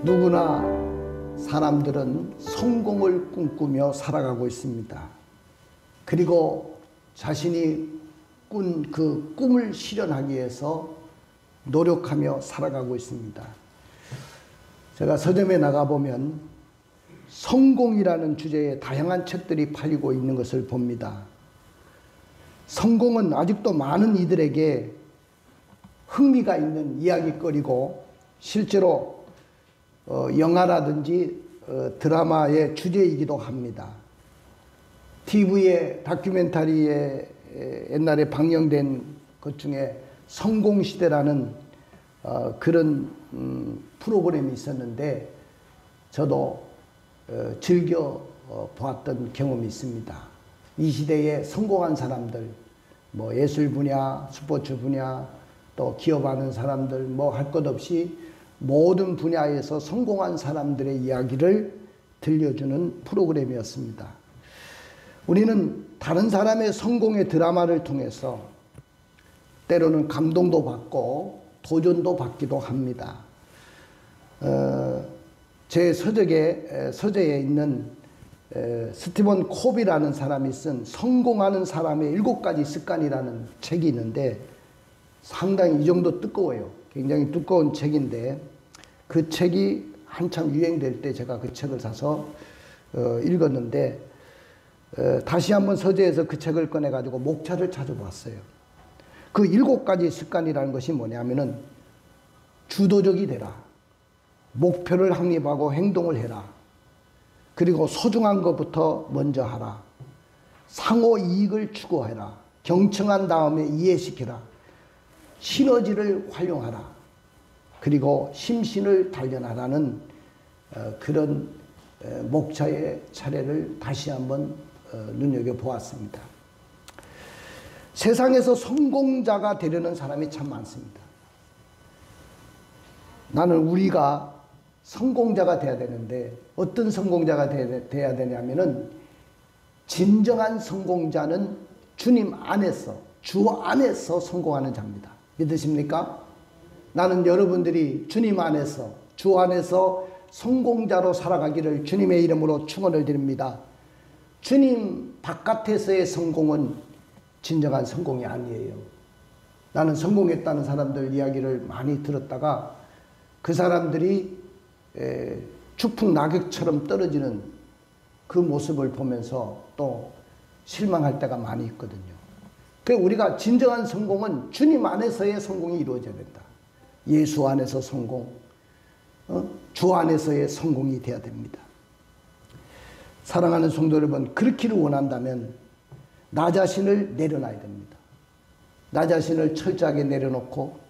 누구나 사람들은 성공을 꿈꾸며 살아가고 있습니다. 그리고 자신이 꾼 그 꿈을 실현하기 위해서 노력하며 살아가고 있습니다. 제가 서점에 나가보면 성공이라는 주제의 다양한 책들이 팔리고 있는 것을 봅니다. 성공은 아직도 많은 이들에게 흥미가 있는 이야기거리고 실제로 영화라든지 드라마의 주제이기도 합니다. TV의 다큐멘터리에 옛날에 방영된 것 중에 성공시대라는 그런 프로그램이 있었는데 저도 즐겨 보았던 경험이 있습니다. 이 시대에 성공한 사람들, 뭐 예술 분야, 스포츠 분야, 또 기업하는 사람들, 뭐 할 것 없이 모든 분야에서 성공한 사람들의 이야기를 들려주는 프로그램이었습니다. 우리는 다른 사람의 성공의 드라마를 통해서 때로는 감동도 받고 도전도 받기도 합니다. 제 서재에 있는 스티븐 코비라는 사람이 쓴 성공하는 사람의 7가지 습관이라는 책이 있는데 상당히 이 정도 두꺼워요. 굉장히 두꺼운 책인데 그 책이 한참 유행될 때 제가 그 책을 사서 읽었는데 다시 한번 서재에서 그 책을 꺼내가지고 목차를 찾아보았어요. 그 7가지 습관이라는 것이 뭐냐면은 주도적이 되라. 목표를 확립하고 행동을 해라. 그리고 소중한 것부터 먼저 하라. 상호 이익을 추구해라. 경청한 다음에 이해시켜라. 시너지를 활용하라. 그리고 심신을 단련하라는 그런 목차의 차례를 다시 한번 눈여겨보았습니다. 세상에서 성공자가 되려는 사람이 참 많습니다. 나는 우리가 성공자가 돼야 되는데 어떤 성공자가 돼야 되냐면은 진정한 성공자는 주님 안에서, 주 안에서 성공하는 자입니다. 믿으십니까? 나는 여러분들이 주님 안에서, 주 안에서 성공자로 살아가기를 주님의 이름으로 축원을 드립니다. 주님 바깥에서의 성공은 진정한 성공이 아니에요. 나는 성공했다는 사람들 이야기를 많이 들었다가 그 사람들이 추풍 낙엽처럼 떨어지는 그 모습을 보면서 또 실망할 때가 많이 있거든요. 그래서 우리가 진정한 성공은 주님 안에서의 성공이 이루어져야 된다. 예수 안에서 성공, 주 안에서의 성공이 되어야 됩니다. 사랑하는 성도 여러분, 그렇기를 원한다면 나 자신을 내려놔야 됩니다. 나 자신을 철저하게 내려놓고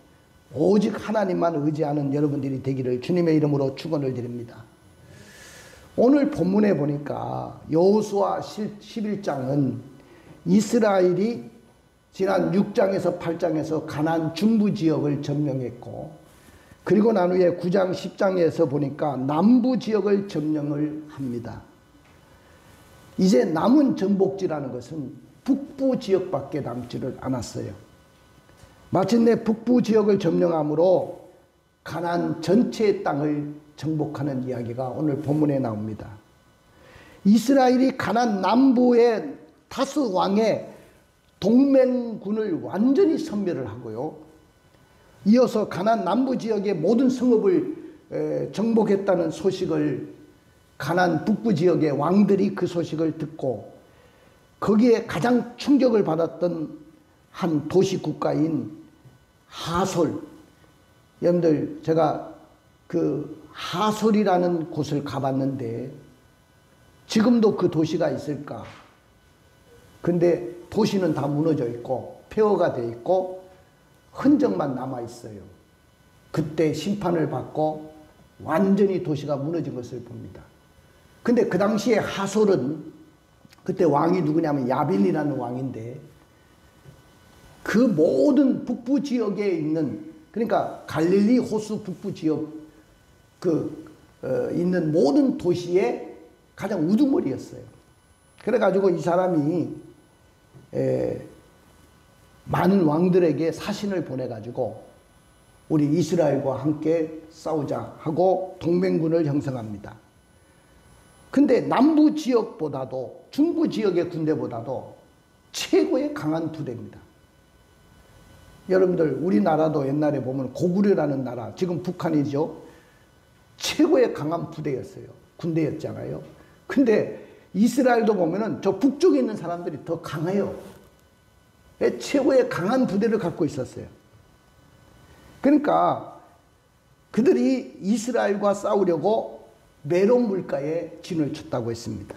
오직 하나님만 의지하는 여러분들이 되기를 주님의 이름으로 축원을 드립니다. 오늘 본문에 보니까 여호수아 11장은 이스라엘이 지난 6장에서 8장에서 가나안 중부 지역을 점령했고 그리고 난 후에 9장 10장에서 보니까 남부 지역을 점령을 합니다. 이제 남은 정복지라는 것은 북부 지역밖에 남지를 않았어요. 마침내 북부 지역을 점령함으로 가나안 전체의 땅을 정복하는 이야기가 오늘 본문에 나옵니다. 이스라엘이 가나안 남부의 다스 왕의 동맹군을 완전히 섬멸을 하고요. 이어서 가나안 남부 지역의 모든 성읍을 정복했다는 소식을 가나안 북부 지역의 왕들이 그 소식을 듣고 거기에 가장 충격을 받았던 한 도시 국가인 하솔. 여러분들 제가 그 하솔이라는 곳을 가봤는데 지금도 그 도시가 있을까? 근데 도시는 다 무너져 있고 폐허가 돼 있고 흔적만 남아 있어요. 그때 심판을 받고 완전히 도시가 무너진 것을 봅니다. 근데 그 당시에 하솔은 그때 왕이 누구냐면 야빈이라는 왕인데 그 모든 북부 지역에 있는 그러니까 갈릴리 호수 북부 지역 있는 모든 도시의 가장 우두머리였어요. 그래가지고 이 사람이 많은 왕들에게 사신을 보내가지고 우리 이스라엘과 함께 싸우자 하고 동맹군을 형성합니다. 근데 남부 지역보다도 중부 지역의 군대보다도 최고의 강한 부대입니다. 여러분들 우리나라도 옛날에 보면 고구려라는 나라, 지금 북한이죠. 최고의 강한 부대였어요. 군대였잖아요. 근데 이스라엘도 보면은 저 북쪽에 있는 사람들이 더 강해요. 최고의 강한 부대를 갖고 있었어요. 그러니까 그들이 이스라엘과 싸우려고 메론 물가에 진을 쳤다고 했습니다.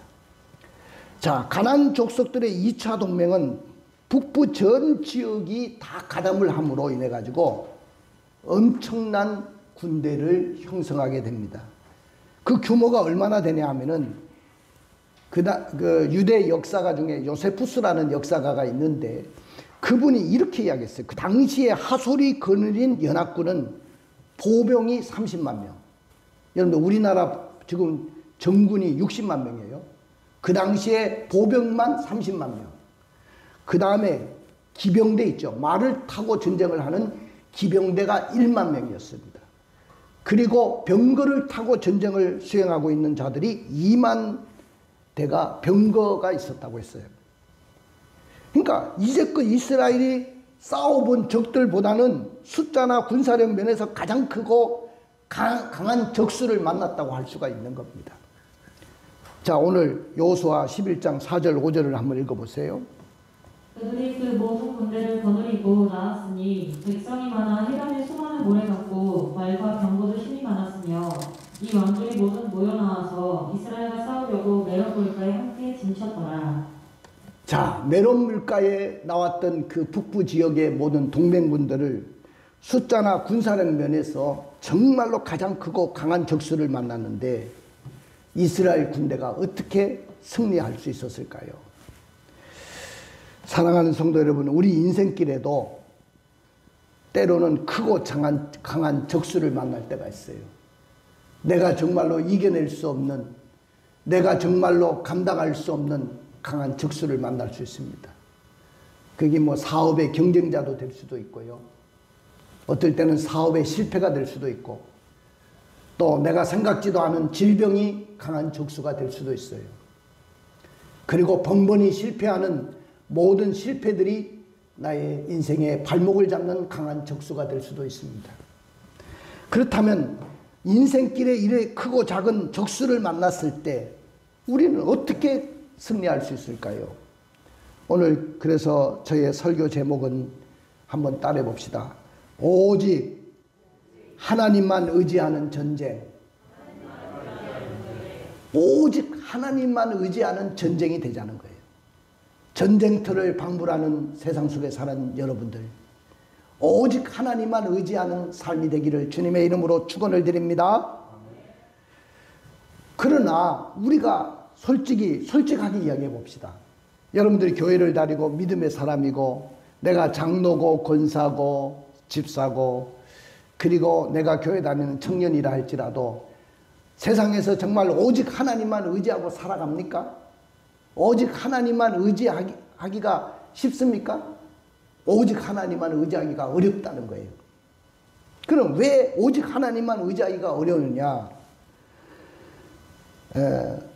자, 가나안 족속들의 2차 동맹은 북부 전 지역이 다 가담을 함으로 인해 가지고 엄청난 군대를 형성하게 됩니다. 그 규모가 얼마나 되냐 하면은 그 유대 역사가 중에 요세푸스라는 역사가가 있는데 그분이 이렇게 이야기했어요. 그 당시에 하솔이 거느린 연합군은 보병이 30만 명. 여러분들 우리나라 지금 정군이 60만 명이에요. 그 당시에 보병만 30만 명. 그 다음에 기병대 있죠. 말을 타고 전쟁을 하는 기병대가 1만 명이었습니다. 그리고 병거를 타고 전쟁을 수행하고 있는 자들이 2만 대가 병거가 있었다고 했어요. 그러니까 이제껏 이스라엘이 싸워본 적들보다는 숫자나 군사력 면에서 가장 크고 강한 적수를 만났다고 할 수가 있는 겁니다. 자, 오늘 여호수아 11장 4절 5절을 한번 읽어보세요. 그들이 그 모든 군대를 거느리고 나았으니 백성이 많아 해변에 수많은 모래 같고 말과 병거도 힘이 많았으며 이 왕들이 모두 모여 나와서 이스라엘과 싸우려고 메론 물가에 함께 진쳤더라. 자, 메론 물가에 나왔던 그 북부 지역의 모든 동맹군들을 숫자나 군사력 면에서 정말로 가장 크고 강한 적수를 만났는데 이스라엘 군대가 어떻게 승리할 수 있었을까요? 사랑하는 성도 여러분, 우리 인생길에도 때로는 크고 강한 적수를 만날 때가 있어요. 내가 정말로 이겨낼 수 없는, 내가 정말로 감당할 수 없는 강한 적수를 만날 수 있습니다. 그게 뭐 사업의 경쟁자도 될 수도 있고요. 어떨 때는 사업의 실패가 될 수도 있고, 또 내가 생각지도 않은 질병이 강한 적수가 될 수도 있어요. 그리고 번번이 실패하는 모든 실패들이 나의 인생의 발목을 잡는 강한 적수가 될 수도 있습니다. 그렇다면 인생길에 이래 크고 작은 적수를 만났을 때 우리는 어떻게 승리할 수 있을까요? 오늘 그래서 저의 설교 제목은 한번 따라해 봅시다. 오직 하나님만 의지하는 전쟁. 오직 하나님만 의지하는 전쟁이 되자는 거예요. 전쟁터를 방불하는 세상 속에 사는 여러분들, 오직 하나님만 의지하는 삶이 되기를 주님의 이름으로 축원을 드립니다. 그러나 우리가 솔직하게 이야기해 봅시다. 여러분들이 교회를 다니고 믿음의 사람이고 내가 장로고 권사고 집사고 그리고 내가 교회 다니는 청년이라 할지라도 세상에서 정말 오직 하나님만 의지하고 살아갑니까? 오직 하나님만 의지하기가 쉽습니까? 오직 하나님만 의지하기가 어렵다는 거예요. 그럼 왜 오직 하나님만 의지하기가 어려우냐?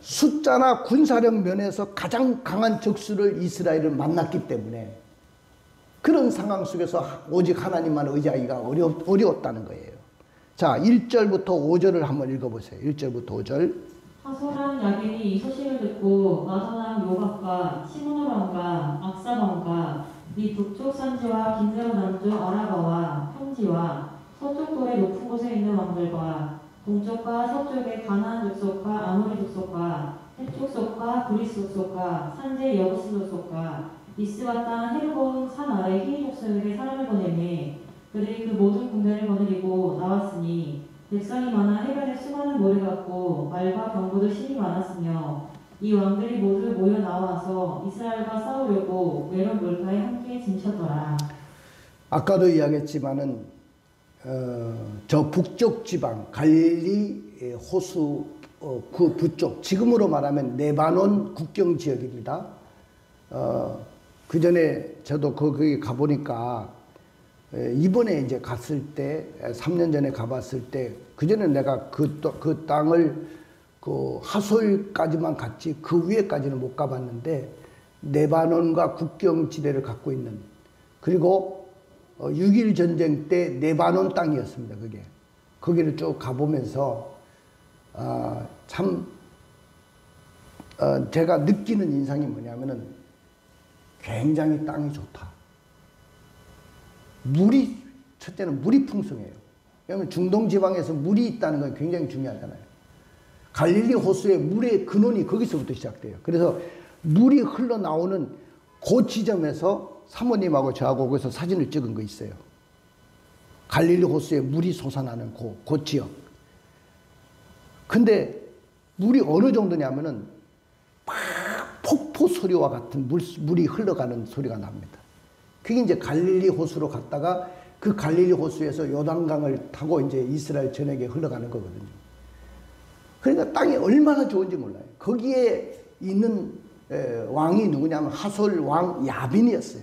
숫자나 군사력 면에서 가장 강한 적수를 이스라엘을 만났기 때문에 그런 상황 속에서 오직 하나님만 의지하기가 어려웠다는 거예요. 자, 1절부터 5절을 한번 읽어보세요. 1절부터 5절. 하소랑 야긴이 이 소식을 듣고 마도랑 요박과 시므노 왕과 악사 왕과 이 북쪽 산지와 긴드로 남쪽 아라바와 평지와 서쪽 돌의 높은 곳에 있는 왕들과 동쪽과 서쪽의 가나안 족속과 아모리 족속과 헷 족속과 그리스 족속과 산지 여부스 족속과 이스와 땅 헤르본 산 아래 히위 족속에게 사람을 보내매 그들이 그 모든 군대를 거느리고 나왔으니 백성이 많아 해변에 수많은 모래 같고 말과 병거도 힘이 많았으며 이 왕들이 모두 모여 나와서 이스라엘과 싸우려고 메론 물가에 함께 진쳤더라. 아까도 이야기했지만은 저 북쪽 지방 갈릴리 호수 그 북쪽, 지금으로 말하면 레바논 국경 지역입니다. 그 전에 저도 거기 가보니까 이번에 이제 갔을 때, 3년 전에 가봤을 때, 그전에 내가 그 땅을 그 하솔까지만 갔지, 그 위에까지는 못 가봤는데, 레바논과 국경지대를 갖고 있는, 그리고 6.1 전쟁 때 레바논 땅이었습니다, 그게. 거기를 쭉 가보면서, 제가 느끼는 인상이 뭐냐면은, 굉장히 땅이 좋다. 첫째는 물이 풍성해요. 왜냐하면 중동 지방에서 물이 있다는 건 굉장히 중요하잖아요. 갈릴리 호수의 물의 근원이 거기서부터 시작돼요. 그래서 물이 흘러나오는 그 지점에서 사모님하고 저하고 거기서 사진을 찍은 거 있어요. 갈릴리 호수에 물이 솟아나는 그 지역. 근데 물이 어느 정도냐면은 막 폭포 소리와 같은 물이 흘러가는 소리가 납니다. 그게 이제 갈릴리 호수로 갔다가 그 갈릴리 호수에서 요단강을 타고 이제 이스라엘 전역에 흘러가는 거거든요. 그러니까 땅이 얼마나 좋은지 몰라요. 거기에 있는 왕이 누구냐면 하솔 왕 야빈이었어요.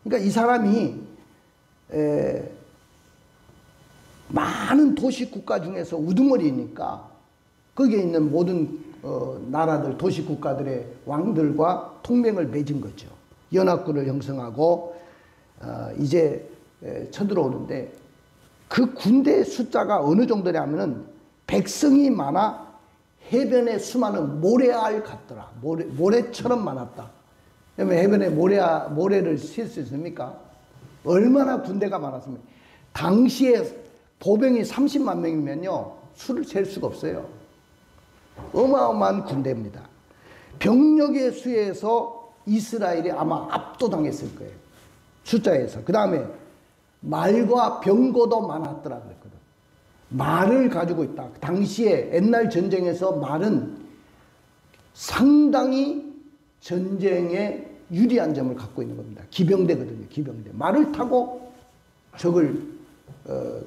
그러니까 이 사람이 많은 도시 국가 중에서 우두머리니까 거기에 있는 모든 나라들, 도시 국가들의 왕들과 동맹을 맺은 거죠. 연합군을 형성하고 이제 쳐들어오는데 그 군대의 숫자가 어느 정도냐면은 백성이 많아 해변에 수많은 모래알 같더라. 모래처럼 많았다. 그러면 해변에 모래를 셀 수 있습니까? 얼마나 군대가 많았습니까? 당시에 보병이 30만 명이면요 수를 셀 수가 없어요. 어마어마한 군대입니다. 병력의 수에서 이스라엘이 아마 압도당했을 거예요. 숫자에서. 그 다음에 말과 병거도 많았더라 그랬거든. 말을 가지고 있다. 당시에 옛날 전쟁에서 말은 상당히 전쟁에 유리한 점을 갖고 있는 겁니다. 기병대거든요. 기병대. 말을 타고 적을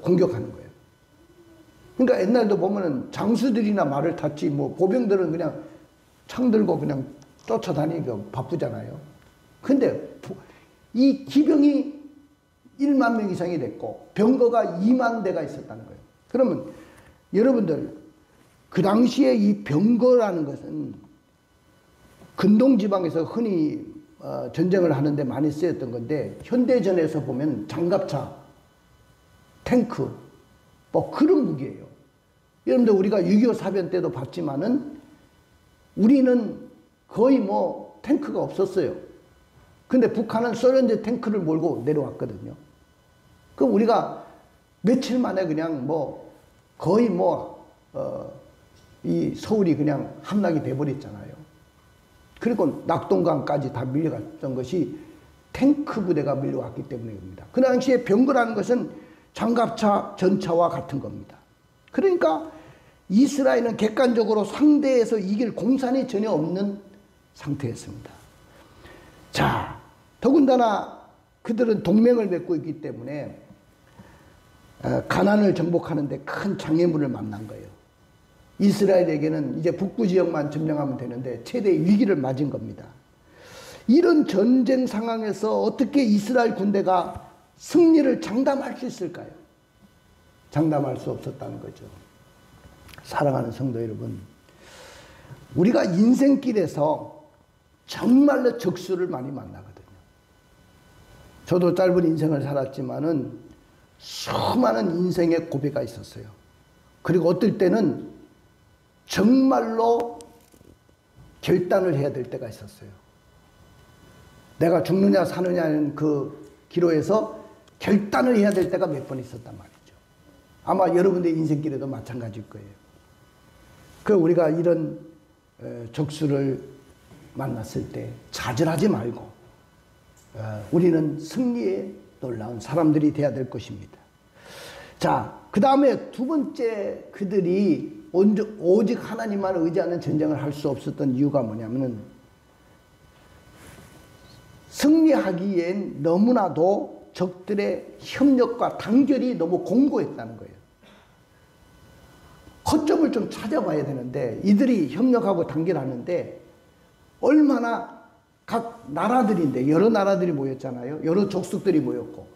공격하는 거예요. 그러니까 옛날도 보면은 장수들이나 말을 탔지 뭐 보병들은 그냥 창 들고 그냥 쫓아다니기가 바쁘잖아요. 근데 이 기병이 1만 명 이상이 됐고 병거가 2만 대가 있었다는 거예요. 그러면 여러분들 그 당시에 이 병거라는 것은 근동지방에서 흔히 전쟁을 하는데 많이 쓰였던 건데 현대전에서 보면 장갑차, 탱크 뭐 그런 무기예요. 여러분들 우리가 6.25 사변 때도 봤지만은 우리는 거의 뭐 탱크가 없었어요. 근데 북한은 소련제 탱크를 몰고 내려왔거든요. 그럼 우리가 며칠 만에 그냥 뭐 거의 이 서울이 그냥 함락이 돼버렸잖아요. 그리고 낙동강까지 다 밀려갔던 것이 탱크 부대가 밀려왔기 때문입니다. 그 당시에 병거라는 것은 장갑차, 전차와 같은 겁니다. 그러니까 이스라엘은 객관적으로 상대에서 이길 공산이 전혀 없는 상태였습니다. 자, 더군다나 그들은 동맹을 맺고 있기 때문에 가나안을 정복하는데 큰 장애물을 만난 거예요. 이스라엘에게는 이제 북부 지역만 점령하면 되는데 최대 위기를 맞은 겁니다. 이런 전쟁 상황에서 어떻게 이스라엘 군대가 승리를 장담할 수 있을까요? 장담할 수 없었다는 거죠. 사랑하는 성도 여러분, 우리가 인생길에서 정말로 적수를 많이 만나거든요. 저도 짧은 인생을 살았지만은 수많은 인생의 고비가 있었어요. 그리고 어떨 때는 정말로 결단을 해야 될 때가 있었어요. 내가 죽느냐 사느냐는 그 기로에서 결단을 해야 될 때가 몇 번 있었단 말이죠. 아마 여러분의 인생길에도 마찬가지일 거예요. 그 우리가 이런 적수를 만났을 때 좌절하지 말고 우리는 승리에 놀라운 사람들이 되어야 될 것입니다. 자, 그 다음에 두 번째 그들이 오직 하나님만 의지하는 전쟁을 할 수 없었던 이유가 뭐냐면은 승리하기엔 너무나도 적들의 협력과 단결이 너무 공고했다는 거예요. 허점을 좀 찾아봐야 되는데 이들이 협력하고 단결하는데 얼마나 각 나라들인데 여러 나라들이 모였잖아요. 여러 족속들이 모였고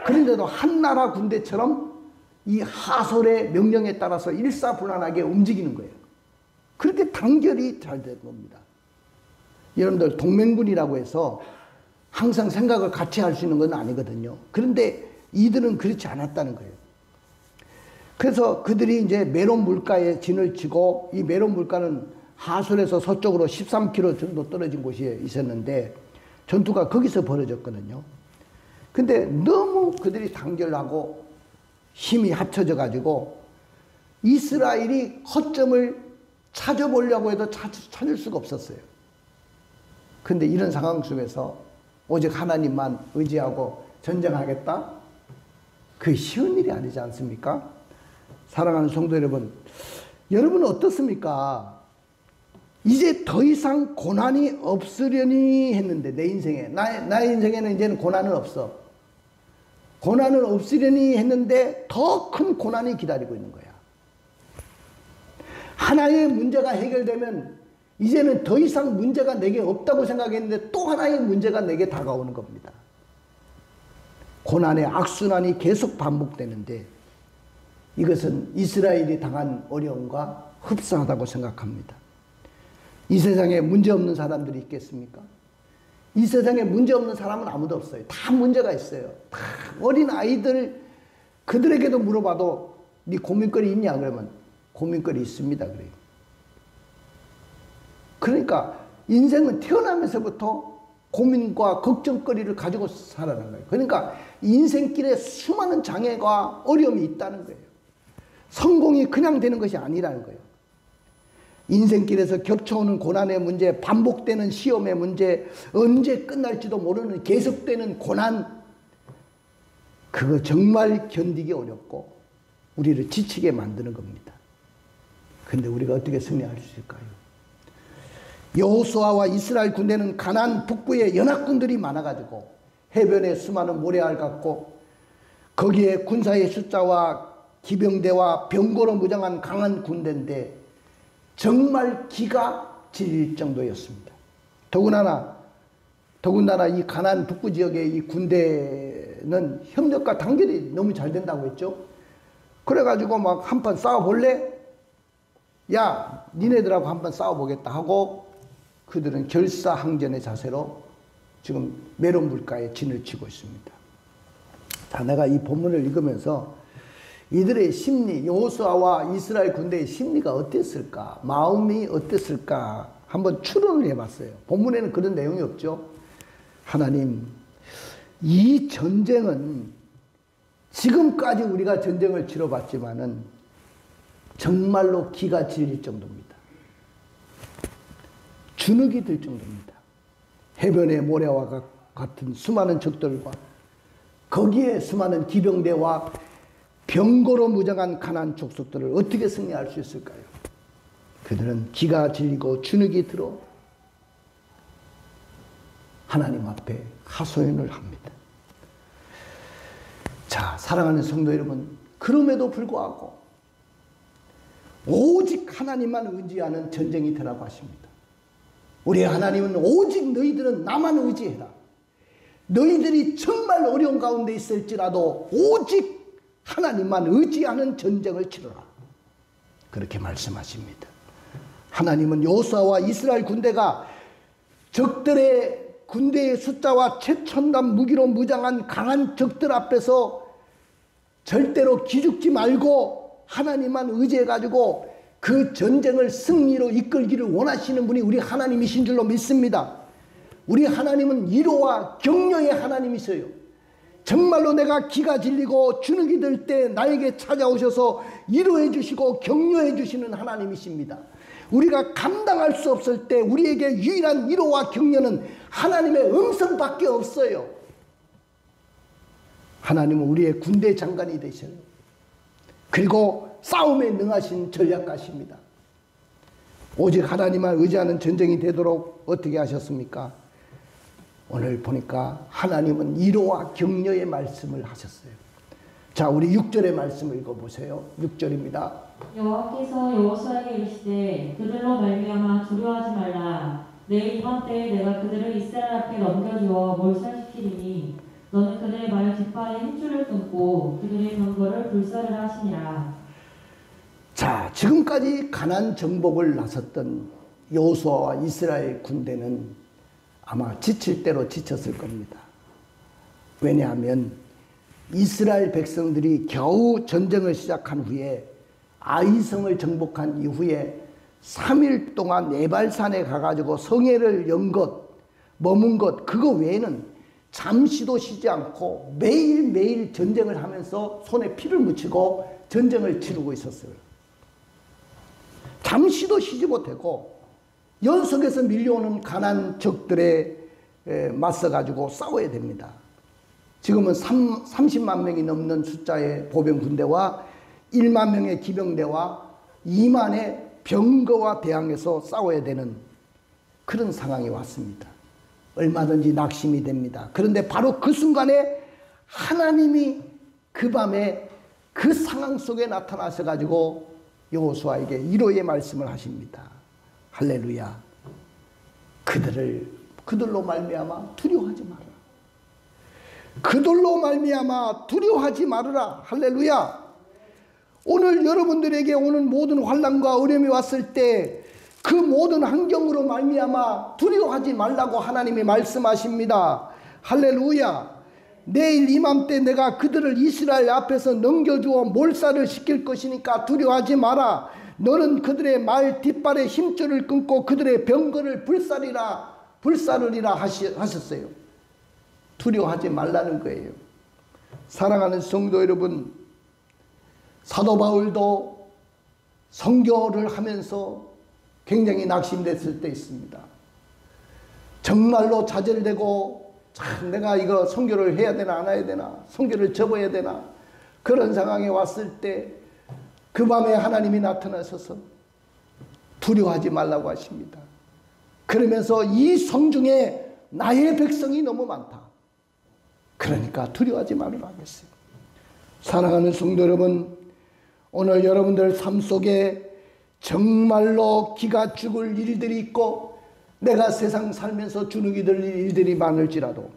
그런데도 한나라 군대처럼 이 하솔의 명령에 따라서 일사불란하게 움직이는 거예요. 그렇게 단결이 잘 된 겁니다. 여러분들 동맹군이라고 해서 항상 생각을 같이 할 수 있는 건 아니거든요. 그런데 이들은 그렇지 않았다는 거예요. 그래서 그들이 이제 메론 물가에 진을 치고, 이 메론 물가는 하솔에서 서쪽으로 13km 정도 떨어진 곳에 있었는데 전투가 거기서 벌어졌거든요. 근데 너무 그들이 단결하고 힘이 합쳐져 가지고 이스라엘이 허점을 찾아보려고 해도 찾을 수가 없었어요. 근데 이런 상황 속에서 오직 하나님만 의지하고 전쟁하겠다? 그게 쉬운 일이 아니지 않습니까? 사랑하는 성도 여러분, 여러분은 어떻습니까? 이제 더 이상 고난이 없으려니 했는데, 내 인생에, 나의 인생에는 이제는 고난은 없어. 고난은 없으려니 했는데 더 큰 고난이 기다리고 있는 거야. 하나의 문제가 해결되면 이제는 더 이상 문제가 내게 없다고 생각했는데 또 하나의 문제가 내게 다가오는 겁니다. 고난의 악순환이 계속 반복되는데 이것은 이스라엘이 당한 어려움과 흡사하다고 생각합니다. 이 세상에 문제 없는 사람들이 있겠습니까? 이 세상에 문제 없는 사람은 아무도 없어요. 다 문제가 있어요. 다 어린 아이들, 그들에게도 물어봐도 네 고민거리 있냐? 그러면 고민거리 있습니다. 그래요. 그러니까 인생은 태어나면서부터 고민과 걱정거리를 가지고 살아가는 거예요. 그러니까 인생길에 수많은 장애가 어려움이 있다는 거예요. 성공이 그냥 되는 것이 아니라는 거예요. 인생길에서 겹쳐오는 고난의 문제, 반복되는 시험의 문제, 언제 끝날지도 모르는 계속되는 고난, 그거 정말 견디기 어렵고 우리를 지치게 만드는 겁니다. 근데 우리가 어떻게 승리할 수 있을까요? 여호수아와 이스라엘 군대는 가나안 북부에 연합군들이 많아가지고 해변에 수많은 모래알 같고 거기에 군사의 숫자와 기병대와 병거로 무장한 강한 군대인데 정말 기가 질릴 정도였습니다. 더군다나 이 가나안 북부 지역의 이 군대는 협력과 단결이 너무 잘 된다고 했죠. 그래가지고 막 한판 싸워볼래? 야, 니네들하고 한판 싸워보겠다 하고 그들은 결사항전의 자세로 지금 메론 물가에 진을 치고 있습니다. 자, 내가 이 본문을 읽으면서 이들의 심리, 여호수아와 이스라엘 군대의 심리가 어땠을까? 마음이 어땠을까? 한번 추론을 해봤어요. 본문에는 그런 내용이 없죠. 하나님, 이 전쟁은 지금까지 우리가 전쟁을 치러봤지만은 정말로 기가 질릴 정도입니다. 주눅이 들 정도입니다. 해변의 모래와 같은 수많은 적들과 거기에 수많은 기병대와 병거로 무장한 가나안 족속들을 어떻게 승리할 수 있을까요? 그들은 기가 질리고 주눅이 들어 하나님 앞에 하소연을 합니다. 자, 사랑하는 성도 여러분, 그럼에도 불구하고 오직 하나님만 의지하는 전쟁이 되라고 하십니다. 우리 하나님은 오직 너희들은 나만 의지해라. 너희들이 정말 어려운 가운데 있을지라도 오직 하나님만 의지하는 전쟁을 치러라. 그렇게 말씀하십니다. 하나님은 여호수아와 이스라엘 군대가 적들의 군대의 숫자와 최첨단 무기로 무장한 강한 적들 앞에서 절대로 기죽지 말고 하나님만 의지해가지고 그 전쟁을 승리로 이끌기를 원하시는 분이 우리 하나님이신 줄로 믿습니다. 우리 하나님은 위로와 격려의 하나님이세요. 정말로 내가 기가 질리고 주눅이 들 때 나에게 찾아오셔서 위로해 주시고 격려해 주시는 하나님이십니다. 우리가 감당할 수 없을 때 우리에게 유일한 위로와 격려는 하나님의 음성밖에 없어요. 하나님은 우리의 군대 장관이 되셔요. 그리고 싸움에 능하신 전략가십니다. 오직 하나님만 의지하는 전쟁이 되도록 어떻게 하셨습니까? 오늘 보니까 하나님은 위로와 격려의 말씀을 하셨어요. 자, 우리 6절의 말씀을 읽어보세요. 6절입니다. 여호와께서 여호수아에게 이르시되 그들로 말미암아 두려워하지 말라. 내일 이맘때에 내가 그들을 이스라엘 앞에 넘겨주어 몰살시키리니 너는 그들의 말을 기뻐하지 깃발의 힘줄을 끊고 그들의 병거를 불사르라 하시니라. 자, 지금까지 가나안 정복을 나섰던 여호수아와 이스라엘 군대는 아마 지칠 대로 지쳤을 겁니다. 왜냐하면 이스라엘 백성들이 겨우 전쟁을 시작한 후에 아이성을 정복한 이후에 3일 동안 에발산에 가가지고 성회를 연 것, 머문 것, 그거 외에는 잠시도 쉬지 않고 매일매일 전쟁을 하면서 손에 피를 묻히고 전쟁을 치르고 있었어요. 잠시도 쉬지 못하고 연속해서 밀려오는 가나안 적들에 맞서가지고 싸워야 됩니다. 지금은 30만 명이 넘는 숫자의 보병 군대와 1만 명의 기병대와 2만의 병거와 대항해서 싸워야 되는 그런 상황이 왔습니다. 얼마든지 낙심이 됩니다. 그런데 바로 그 순간에 하나님이 그 밤에 그 상황 속에 나타나셔가지고 여호수아에게 위로의 말씀을 하십니다. 할렐루야. 그들로 말미암아 두려워하지 마라. 그들로 말미암아 두려워하지 말으라. 할렐루야. 오늘 여러분들에게 오는 모든 환난과 어려움이 왔을 때 그 모든 환경으로 말미암아 두려워하지 말라고 하나님이 말씀하십니다. 할렐루야. 내일 이맘때 내가 그들을 이스라엘 앞에서 넘겨주어 몰살을 시킬 것이니까 두려워하지 마라. 너는 그들의 말 뒷발에 힘줄을 끊고 그들의 병거를 불사르리라 하셨어요. 두려워하지 말라는 거예요. 사랑하는 성도 여러분, 사도 바울도 선교를 하면서 굉장히 낙심됐을 때 있습니다. 정말로 좌절되고 참 내가 이거 선교를 해야 되나 안 해야 되나, 선교를 접어야 되나, 그런 상황에 왔을 때 그 밤에 하나님이 나타나셔서 두려워하지 말라고 하십니다. 그러면서 이 성중에 나의 백성이 너무 많다. 그러니까 두려워하지 말으라 하겠어요. 사랑하는 성도 여러분, 오늘 여러분들 삶 속에 정말로 기가 죽을 일들이 있고 내가 세상 살면서 주눅이 들 일들이 많을지라도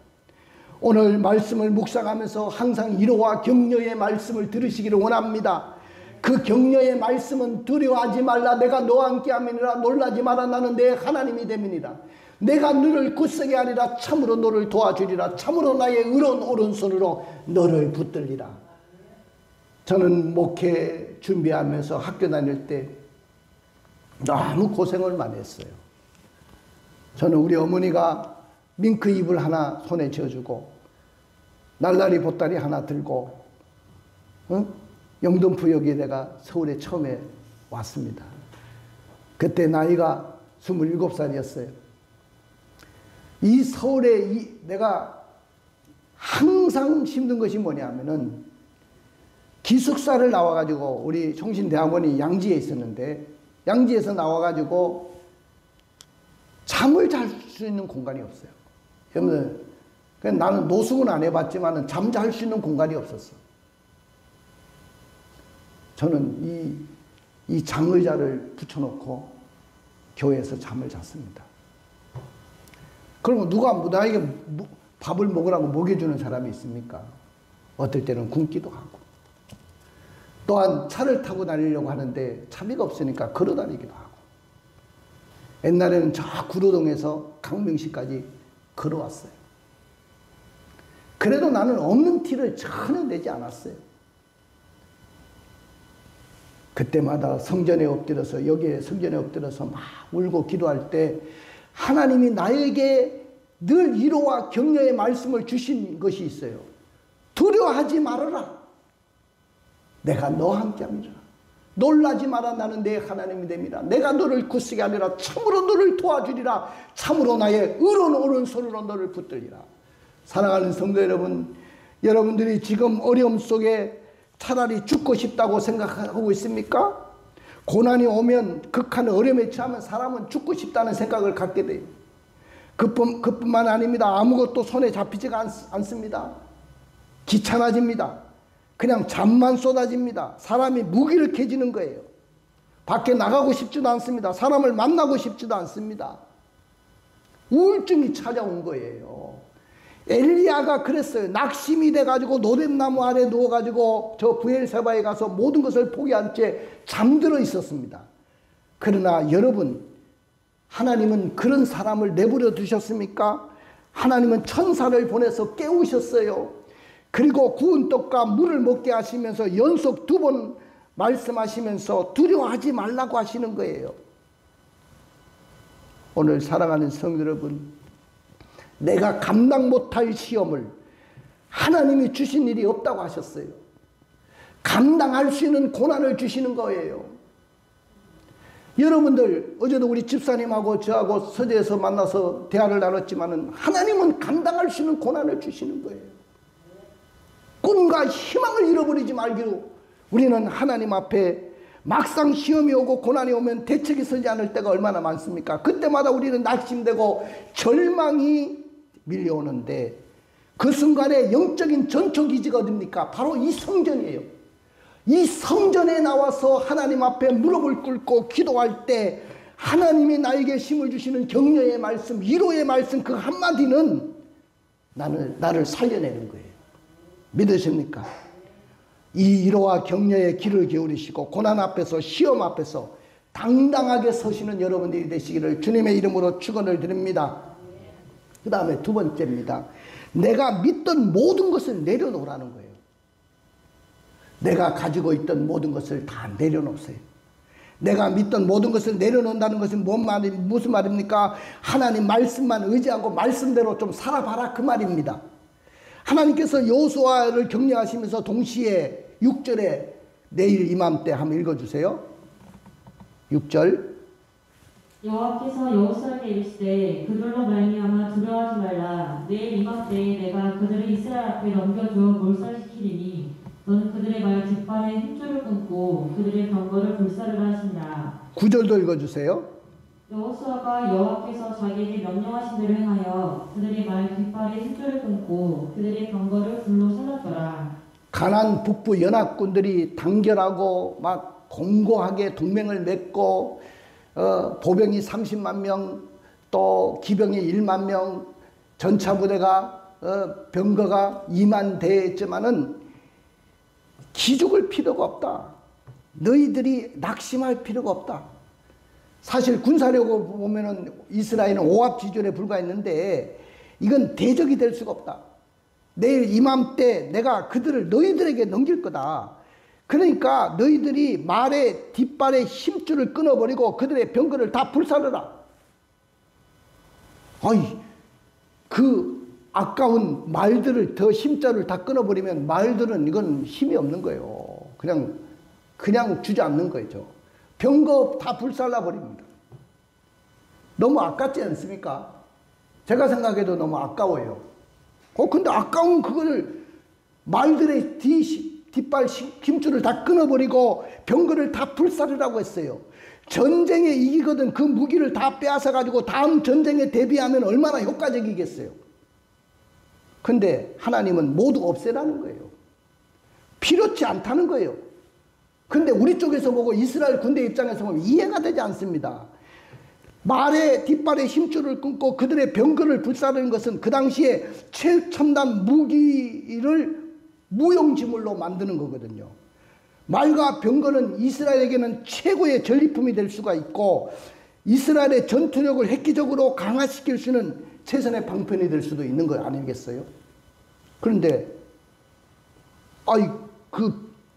오늘 말씀을 묵상하면서 항상 위로와 격려의 말씀을 들으시기를 원합니다. 그 격려의 말씀은 두려워하지 말라. 내가 너와 함께 함이니라. 놀라지 마라. 나는 내 하나님이 됨이니라. 내가 너를 굳세게 하리라. 참으로 너를 도와주리라. 참으로 나의 의로운 오른손으로 너를 붙들리라. 저는 목회 준비하면서 학교 다닐 때 너무 고생을 많이 했어요. 저는 우리 어머니가 밍크 잎을 하나 손에 쥐어주고 날라리 보따리 하나 들고 영등포역에 내가 서울에 처음에 왔습니다. 그때 나이가 27살이었어요. 이 서울에 내가 항상 힘든 것이 뭐냐면은 기숙사를 나와가지고 우리 총신대학원이 양지에 있었는데 양지에서 나와가지고 잠을 잘 수 있는 공간이 없어요. 여러분들, 나는 노숙은 안 해봤지만 잠 잘 수 있는 공간이 없었어. 저는 이 장의자를 붙여놓고 교회에서 잠을 잤습니다. 그러면 누가 나에게 밥을 먹으라고 먹여주는 사람이 있습니까? 어떨 때는 굶기도 하고. 또한 차를 타고 다니려고 하는데 차비가 없으니까 걸어 다니기도 하고. 옛날에는 저 구로동에서 강명시까지 걸어왔어요. 그래도 나는 없는 티를 전혀 내지 않았어요. 그때마다 성전에 엎드려서 여기에 성전에 엎드려서 막 울고 기도할 때 하나님이 나에게 늘 위로와 격려의 말씀을 주신 것이 있어요. 두려워하지 말아라. 내가 너와 함께함이라. 놀라지 마라. 나는 내 하나님이 됨이라. 내가 너를 굳세게 하리라. 참으로 너를 도와주리라. 참으로 나의 의로운 오른손으로 너를 붙들리라. 사랑하는 성도 여러분, 여러분들이 지금 어려움 속에 차라리 죽고 싶다고 생각하고 있습니까? 고난이 오면, 극한 어려움에 처하면 사람은 죽고 싶다는 생각을 갖게 돼요. 그뿐만 아닙니다. 아무것도 손에 잡히지가 않습니다. 귀찮아집니다. 그냥 잠만 쏟아집니다. 사람이 무기력해지는 거예요. 밖에 나가고 싶지도 않습니다. 사람을 만나고 싶지도 않습니다. 우울증이 찾아온 거예요. 엘리야가 그랬어요. 낙심이 돼가지고 노뎀나무 아래 누워가지고 저 브엘세바에 가서 모든 것을 포기한 채 잠들어 있었습니다. 그러나 여러분, 하나님은 그런 사람을 내버려 두셨습니까? 하나님은 천사를 보내서 깨우셨어요. 그리고 구운 떡과 물을 먹게 하시면서 연속 2번 말씀하시면서 두려워하지 말라고 하시는 거예요. 오늘 사랑하는 성도 여러분, 내가 감당 못할 시험을 하나님이 주신 일이 없다고 하셨어요. 감당할 수 있는 고난을 주시는 거예요. 여러분들, 어제도 우리 집사님하고 저하고 서재에서 만나서 대화를 나눴지만은 하나님은 감당할 수 있는 고난을 주시는 거예요. 꿈과 희망을 잃어버리지 말기로 우리는 하나님 앞에 막상 시험이 오고 고난이 오면 대책이 서지 않을 때가 얼마나 많습니까? 그때마다 우리는 낙심되고 절망이 밀려오는데 그 순간에 영적인 전초기지가 어딥니까? 바로 이 성전이에요. 이 성전에 나와서 하나님 앞에 무릎을 꿇고 기도할 때 하나님이 나에게 힘을 주시는 격려의 말씀, 위로의 말씀 그 한마디는 나를 살려내는 거예요. 믿으십니까? 이 위로와 격려의 귀를 기울이시고 고난 앞에서 시험 앞에서 당당하게 서시는 여러분들이 되시기를 주님의 이름으로 축원을 드립니다. 그 다음에 2번째입니다. 내가 믿던 모든 것을 내려놓으라는 거예요. 내가 가지고 있던 모든 것을 다 내려놓으세요. 내가 믿던 모든 것을 내려놓는다는 것은 무슨 말입니까? 하나님 말씀만 의지하고 말씀대로 좀 살아봐라 그 말입니다. 하나님께서 여호수아를 격려하시면서 동시에 6절에 내일 이맘때 한번 읽어주세요. 6절. 여호와께서 여호수아에게 이르시되 그들로 말미암아 두려워하지 말라. 내일 이맘때에 내가 그들을 이스라엘 앞에 넘겨주어 몰살시키리니 너는 그들의 말 뒷발에 힘줄을 끊고 그들의 병거를 불사르라 하시니라. 9절도 읽어주세요. 여호수아가 여호와께서 자기에게 명령하신 대로 행하여 그들의 말 뒷발에 힘줄을 끊고 그들의 병거를 불로 살랐더라. 가나안 북부 연합군들이 단결하고 막 공고하게 동맹을 맺고 보병이 30만 명, 또 기병이 1만 명, 전차부대가 병거가 2만 대였지만은 기죽을 필요가 없다. 너희들이 낙심할 필요가 없다. 사실 군사력으로 보면은 이스라엘은 오합지졸에 불과했는데 이건 대적이 될 수가 없다. 내일 이맘때 내가 그들을 너희들에게 넘길 거다. 그러니까 너희들이 말의 뒷발의 힘줄을 끊어버리고 그들의 병거를 다 불사르라. 아이, 그 아까운 말들을 더 힘줄을 다 끊어버리면 말들은 이건 힘이 없는 거예요. 그냥 주저앉는 거죠. 병거 다 불살라 버립니다. 너무 아깝지 않습니까? 제가 생각해도 너무 아까워요. 근데 아까운 그걸 말들의 뒷발 힘줄을 다 끊어버리고 병거를 다 불사르라고 했어요. 전쟁에 이기거든 그 무기를 다 빼앗아가지고 다음 전쟁에 대비하면 얼마나 효과적이겠어요. 근데 하나님은 모두 없애라는 거예요. 필요치 않다는 거예요. 근데 우리 쪽에서 보고 이스라엘 군대 입장에서 보면 이해가 되지 않습니다. 말의 뒷발에 힘줄을 끊고 그들의 병거를 불사르는 것은 그 당시에 최첨단 무기를 무용지물로 만드는 거거든요. 말과 병거는 이스라엘에게는 최고의 전리품이 될 수가 있고 이스라엘의 전투력을 획기적으로 강화시킬 수 있는 최선의 방편이 될 수도 있는 거 아니겠어요? 그런데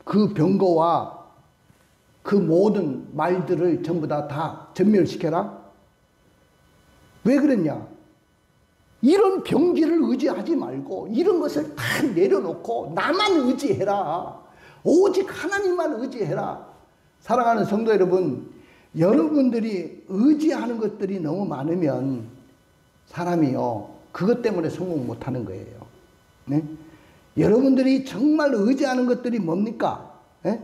그 병거와 그 모든 말들을 전부 다 전멸시켜라? 왜 그랬냐? 이런 병기를 의지하지 말고 이런 것을 다 내려놓고 나만 의지해라. 오직 하나님만 의지해라. 사랑하는 성도 여러분, 여러분들이 의지하는 것들이 너무 많으면 사람이요, 그것 때문에 성공 못하는 거예요. 네? 여러분들이 정말 의지하는 것들이 뭡니까? 네?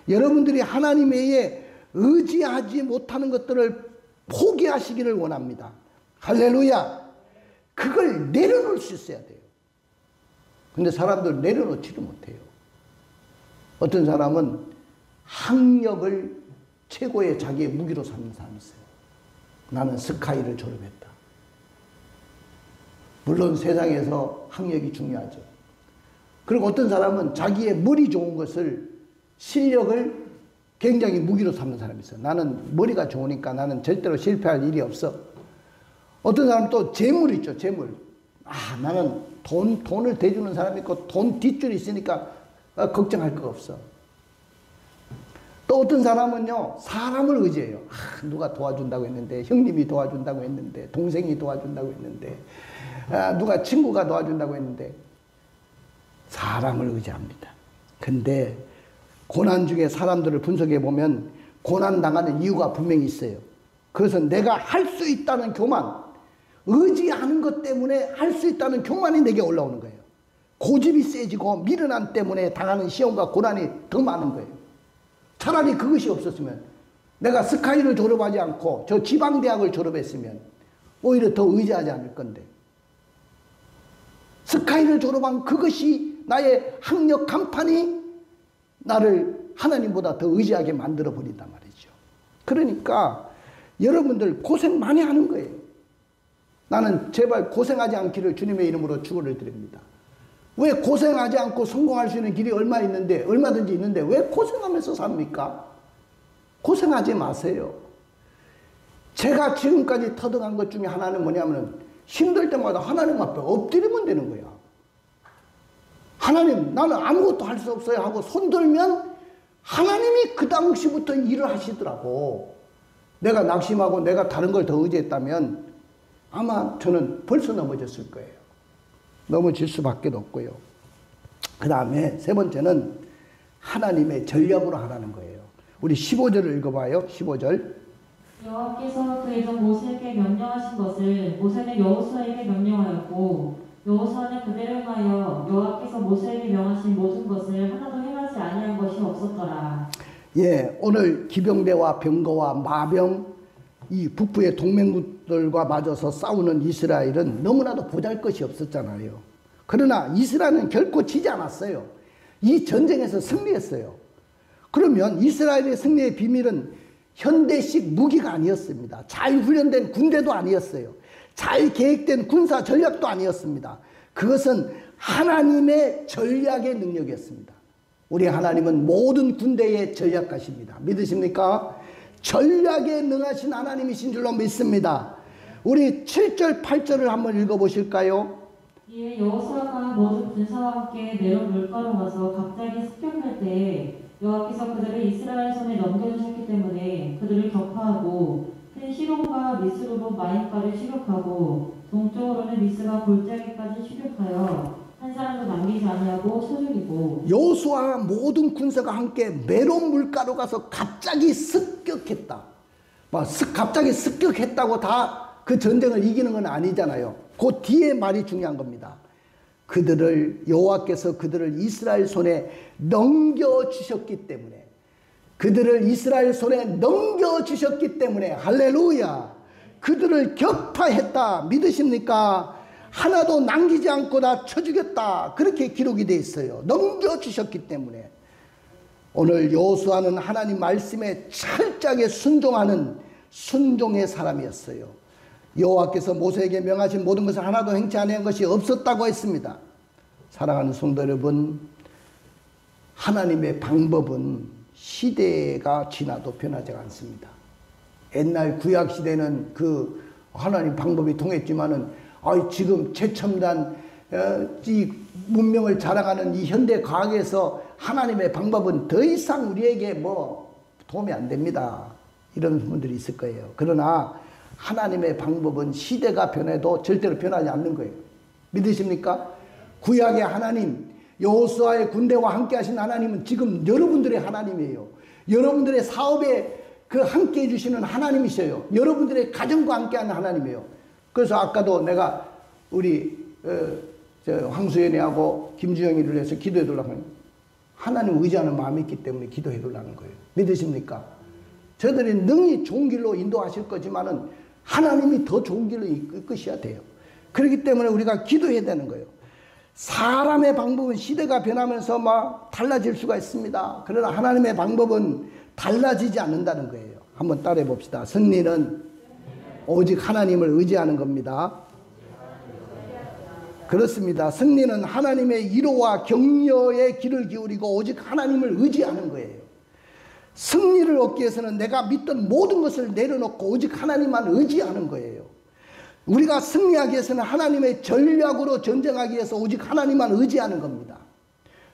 여러분들이 하나님 외에 의지하지 못하는 것들을 포기하시기를 원합니다. 할렐루야. 그걸 내려놓을 수 있어야 돼요. 근데 사람들 내려놓지를 못해요. 어떤 사람은 학력을 최고의 자기의 무기로 삼는 사람이 있어요. 나는 스카이를 졸업했다. 물론 세상에서 학력이 중요하죠. 그리고 어떤 사람은 자기의 머리 좋은 것을, 실력을 굉장히 무기로 삼는 사람이 있어요. 나는 머리가 좋으니까 나는 절대로 실패할 일이 없어. 어떤 사람은 또 재물 있죠, 재물. 나는 돈을 대주는 사람이 있고 돈 뒷줄이 있으니까 걱정할 거 없어. 또 어떤 사람은요, 사람을 의지해요. 누가 도와준다고 했는데, 형님이 도와준다고 했는데, 동생이 도와준다고 했는데, 누가 친구가 도와준다고 했는데, 사람을 의지합니다. 근데 고난 중에 사람들을 분석해 보면 고난 당하는 이유가 분명히 있어요. 그것은 내가 할 수 있다는 교만, 의지하는 것 때문에 할 수 있다는 교만이 내게 올라오는 거예요. 고집이 세지고 미련함 때문에 당하는 시험과 고난이 더 많은 거예요. 차라리 그것이 없었으면, 내가 스카이를 졸업하지 않고 저 지방대학을 졸업했으면 오히려 더 의지하지 않을 건데, 스카이를 졸업한 그것이 나의 학력 간판이 나를 하나님보다 더 의지하게 만들어 버린단 말이죠. 그러니까 여러분들 고생 많이 하는 거예요. 나는 제발 고생하지 않기를 주님의 이름으로 축원을 드립니다. 왜 고생하지 않고 성공할 수 있는 길이 얼마든지 있는데 왜 고생하면서 삽니까? 고생하지 마세요. 제가 지금까지 터득한 것 중에 하나는 뭐냐면, 힘들 때마다 하나님 앞에 엎드리면 되는 거야. 하나님, 나는 아무것도 할 수 없어요 하고 손들면 하나님이 그 당시부터 일을 하시더라고. 내가 낙심하고 내가 다른 걸 더 의지했다면 아마 저는 벌써 넘어졌을 거예요. 넘어질 수밖에 없고요. 그 다음에 세 번째는 하나님의 전략으로 하라는 거예요. 우리 15절을 읽어봐요. 15절. 여호와께서 그의 종 모세에게 명령하신 것을 모세는 여호수아에게 명령하였고, 여호수아는 그대로 행하여 여호와께서 모세에게 명하신 모든 것을 하나도 행하지 아니한 것이 없었더라. 예, 오늘 기병대와 병거와 마병, 이 북부의 동맹국들과 맞아서 싸우는 이스라엘은 너무나도 보잘것이 없었잖아요. 그러나 이스라엘은 결코 지지 않았어요. 이 전쟁에서 승리했어요. 그러면 이스라엘의 승리의 비밀은 현대식 무기가 아니었습니다. 잘 훈련된 군대도 아니었어요. 잘 계획된 군사 전략도 아니었습니다. 그것은 하나님의 전략의 능력이었습니다. 우리 하나님은 모든 군대의 전략가십니다. 믿으십니까? 전략에 능하신 하나님이신 줄로 믿습니다. 우리 7절 8절을 한번 읽어보실까요? 이에 여호수아가 모든 군사와 함께 메론 물가로 가서 갑자기 습격할 때에 여호와께서 그들을 이스라엘 손에 넘겨주셨기 때문에 그들을 격파하고 큰 시론과 미스로로 마임가를 추격하고 동쪽으로는 미스가 골짜기까지 추격하여 한 사람도 남기지 아니하고 쳐 죽이고. 여호수아와 모든 군사가 함께 메론 물가로 가서 갑자기 습격했다. 갑자기 습격했다고 다 그 전쟁을 이기는 건 아니잖아요. 그 뒤에 말이 중요한 겁니다. 여호와께서 그들을 이스라엘 손에 넘겨주셨기 때문에, 그들을 이스라엘 손에 넘겨주셨기 때문에, 할렐루야, 그들을 격파했다. 믿으십니까? 하나도 남기지 않고 다 쳐주겠다. 그렇게 기록이 되어 있어요. 넘겨주셨기 때문에. 오늘 여호수아는 하나님 말씀에 철저하게 순종하는 순종의 사람이었어요. 여호와께서 모세에게 명하신 모든 것을 하나도 행치 아니한 것이 없었다고 했습니다. 사랑하는 성도 여러분, 하나님의 방법은 시대가 지나도 변하지 않습니다. 옛날 구약 시대는 그 하나님 방법이 통했지만은 지금 최첨단 이 문명을 자랑하는 이 현대 과학에서 하나님의 방법은 더 이상 우리에게 도움이 안 됩니다. 이런 분들이 있을 거예요. 그러나 하나님의 방법은 시대가 변해도 절대로 변하지 않는 거예요. 믿으십니까? 구약의 하나님, 여호수아의 군대와 함께 하신 하나님은 지금 여러분들의 하나님이에요. 여러분들의 사업에 함께 해주시는 하나님이셔요. 여러분들의 가정과 함께하는 하나님이에요. 그래서 아까도 내가 우리 황수연이하고 김주영이를 위해서 기도해 달라고 하는, 하나님 의지하는 마음이 있기 때문에 기도해 달라는 거예요. 믿으십니까? 저들이 능히 좋은 길로 인도하실 거지만은 하나님이 더 좋은 길로 이끄셔야 돼요. 그렇기 때문에 우리가 기도해야 되는 거예요. 사람의 방법은 시대가 변하면서 달라질 수가 있습니다. 그러나 하나님의 방법은 달라지지 않는다는 거예요. 한번 따라해 봅시다. 승리는 오직 하나님을 의지하는 겁니다. 그렇습니다. 승리는 하나님의 위로와 격려에 귀를 기울이고 오직 하나님을 의지하는 거예요. 승리를 얻기 위해서는 내가 믿던 모든 것을 내려놓고 오직 하나님만 의지하는 거예요. 우리가 승리하기 위해서는 하나님의 전략으로 전쟁하기 위해서 오직 하나님만 의지하는 겁니다.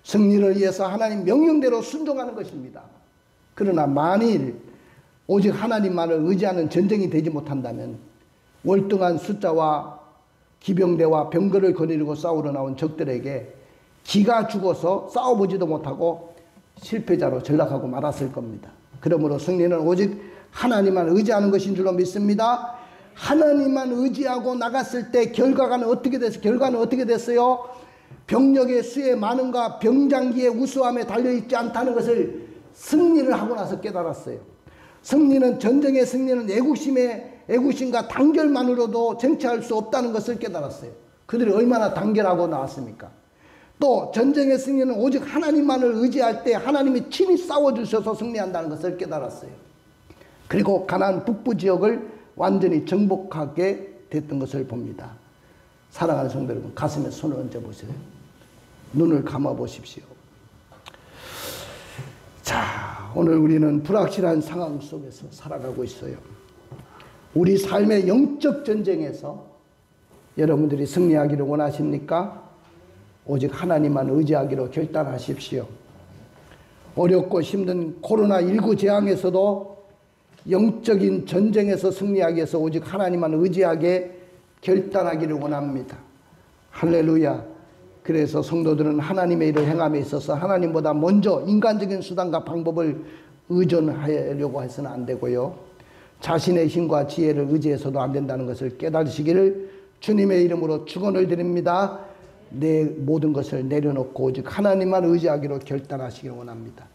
승리를 위해서 하나님 명령대로 순종하는 것입니다. 그러나 만일 오직 하나님만을 의지하는 전쟁이 되지 못한다면 월등한 숫자와 기병대와 병거를 거느리고 싸우러 나온 적들에게 기가 죽어서 싸워보지도 못하고 실패자로 전락하고 말았을 겁니다. 그러므로 승리는 오직 하나님만 의지하는 것인 줄로 믿습니다. 하나님만 의지하고 나갔을 때 결과는 어떻게 됐어요? 병력의 수의 많음과 병장기의 우수함에 달려있지 않다는 것을 승리를 하고 나서 깨달았어요. 전쟁의 승리는 애국심과 단결만으로도 쟁취할 수 없다는 것을 깨달았어요. 그들이 얼마나 단결하고 나왔습니까? 또 전쟁의 승리는 오직 하나님만을 의지할 때 하나님이 친히 싸워주셔서 승리한다는 것을 깨달았어요. 그리고 가나안 북부 지역을 완전히 정복하게 됐던 것을 봅니다. 사랑하는 성도 여러분, 가슴에 손을 얹어보세요. 눈을 감아보십시오. 자, 오늘 우리는 불확실한 상황 속에서 살아가고 있어요. 우리 삶의 영적 전쟁에서 여러분들이 승리하기를 원하십니까? 오직 하나님만 의지하기로 결단하십시오. 어렵고 힘든 코로나19 재앙에서도 영적인 전쟁에서 승리하기 위해서 오직 하나님만 의지하게 결단하기를 원합니다. 할렐루야. 그래서 성도들은 하나님의 일을 행함에 있어서 하나님보다 먼저 인간적인 수단과 방법을 의존하려고 해서는 안 되고요. 자신의 힘과 지혜를 의지해서도 안 된다는 것을 깨달으시기를 주님의 이름으로 축원을 드립니다. 내 모든 것을 내려놓고 오직 하나님만 의지하기로 결단하시길 원합니다.